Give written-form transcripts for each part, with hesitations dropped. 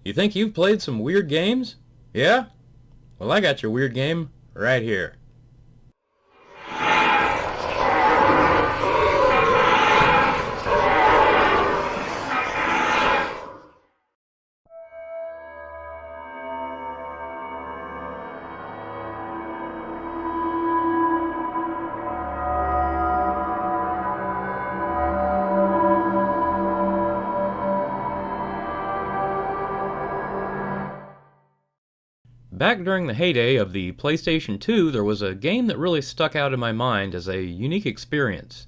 You think you've played some weird games? Yeah? Well, I got your weird game right here. Back during the heyday of the PlayStation 2, there was a game that really stuck out in my mind as a unique experience.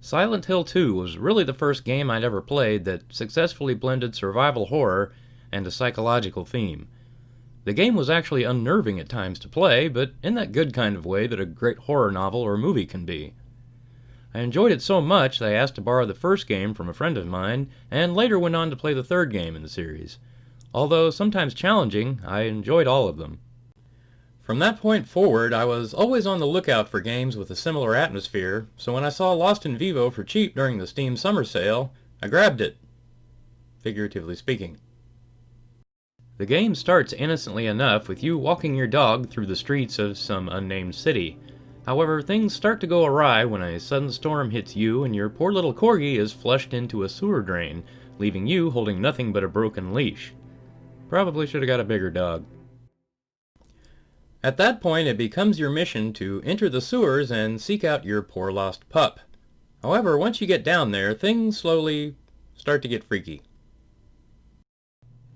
Silent Hill 2 was really the first game I'd ever played that successfully blended survival horror and a psychological theme. The game was actually unnerving at times to play, but in that good kind of way that a great horror novel or movie can be. I enjoyed it so much that I asked to borrow the first game from a friend of mine, and later went on to play the third game in the series. Although sometimes challenging, I enjoyed all of them. From that point forward, I was always on the lookout for games with a similar atmosphere, so when I saw Lost in Vivo for cheap during the Steam summer sale, I grabbed it. Figuratively speaking. The game starts innocently enough with you walking your dog through the streets of some unnamed city. However, things start to go awry when a sudden storm hits you and your poor little corgi is flushed into a sewer drain, leaving you holding nothing but a broken leash. Probably should have got a bigger dog. At that point, it becomes your mission to enter the sewers and seek out your poor lost pup. However, once you get down there, things slowly start to get freaky.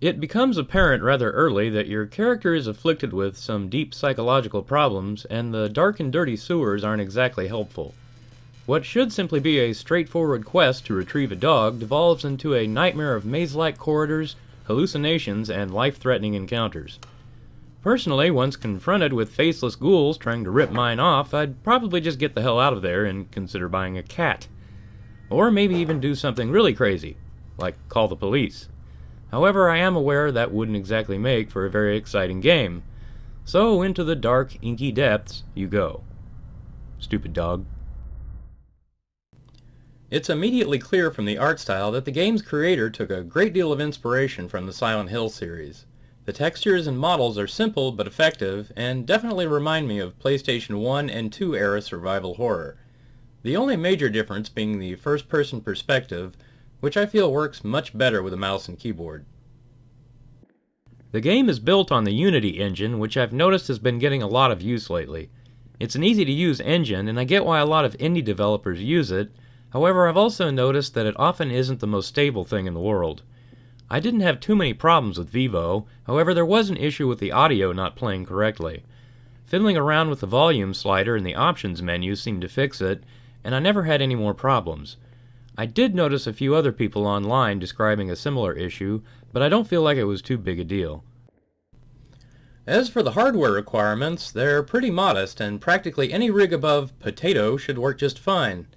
It becomes apparent rather early that your character is afflicted with some deep psychological problems, and the dark and dirty sewers aren't exactly helpful. What should simply be a straightforward quest to retrieve a dog devolves into a nightmare of maze-like corridors, hallucinations, and life-threatening encounters. Personally, once confronted with faceless ghouls trying to rip mine off, I'd probably just get the hell out of there and consider buying a cat. Or maybe even do something really crazy, like call the police. However, I am aware that wouldn't exactly make for a very exciting game. So into the dark, inky depths you go. Stupid dog. It's immediately clear from the art style that the game's creator took a great deal of inspiration from the Silent Hill series. The textures and models are simple but effective, and definitely remind me of PlayStation 1 and 2 era survival horror. The only major difference being the first-person perspective, which I feel works much better with a mouse and keyboard. The game is built on the Unity engine, which I've noticed has been getting a lot of use lately. It's an easy-to-use engine, and I get why a lot of indie developers use it. However, I've also noticed that it often isn't the most stable thing in the world. I didn't have too many problems with Vivo, however there was an issue with the audio not playing correctly. Fiddling around with the volume slider in the options menu seemed to fix it, and I never had any more problems. I did notice a few other people online describing a similar issue, but I don't feel like it was too big a deal. As for the hardware requirements, they're pretty modest, and practically any rig above potato should work just fine.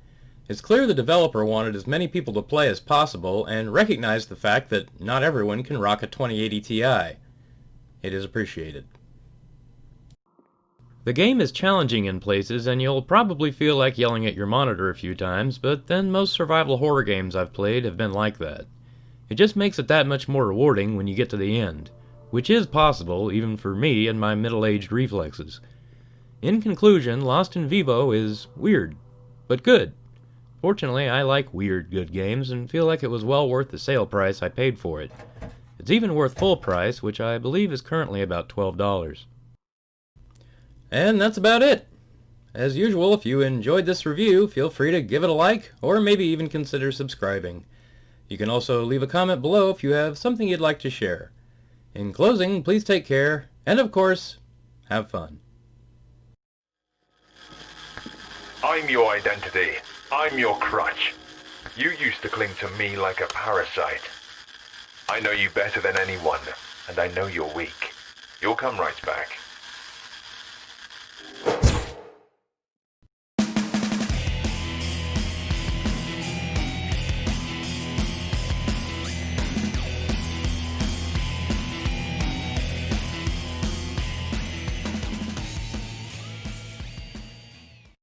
It's clear the developer wanted as many people to play as possible and recognized the fact that not everyone can rock a 2080 Ti. It is appreciated. The game is challenging in places, and you'll probably feel like yelling at your monitor a few times, but then most survival horror games I've played have been like that. It just makes it that much more rewarding when you get to the end, which is possible even for me and my middle-aged reflexes. In conclusion, Lost in Vivo is weird, but good. Fortunately, I like weird good games and feel like it was well worth the sale price I paid for it. It's even worth full price, which I believe is currently about $12. And that's about it. As usual, if you enjoyed this review, feel free to give it a like, or maybe even consider subscribing. You can also leave a comment below if you have something you'd like to share. In closing, please take care, and of course, have fun. I'm your identity. I'm your crutch. You used to cling to me like a parasite. I know you better than anyone, and I know you're weak. You'll come right back.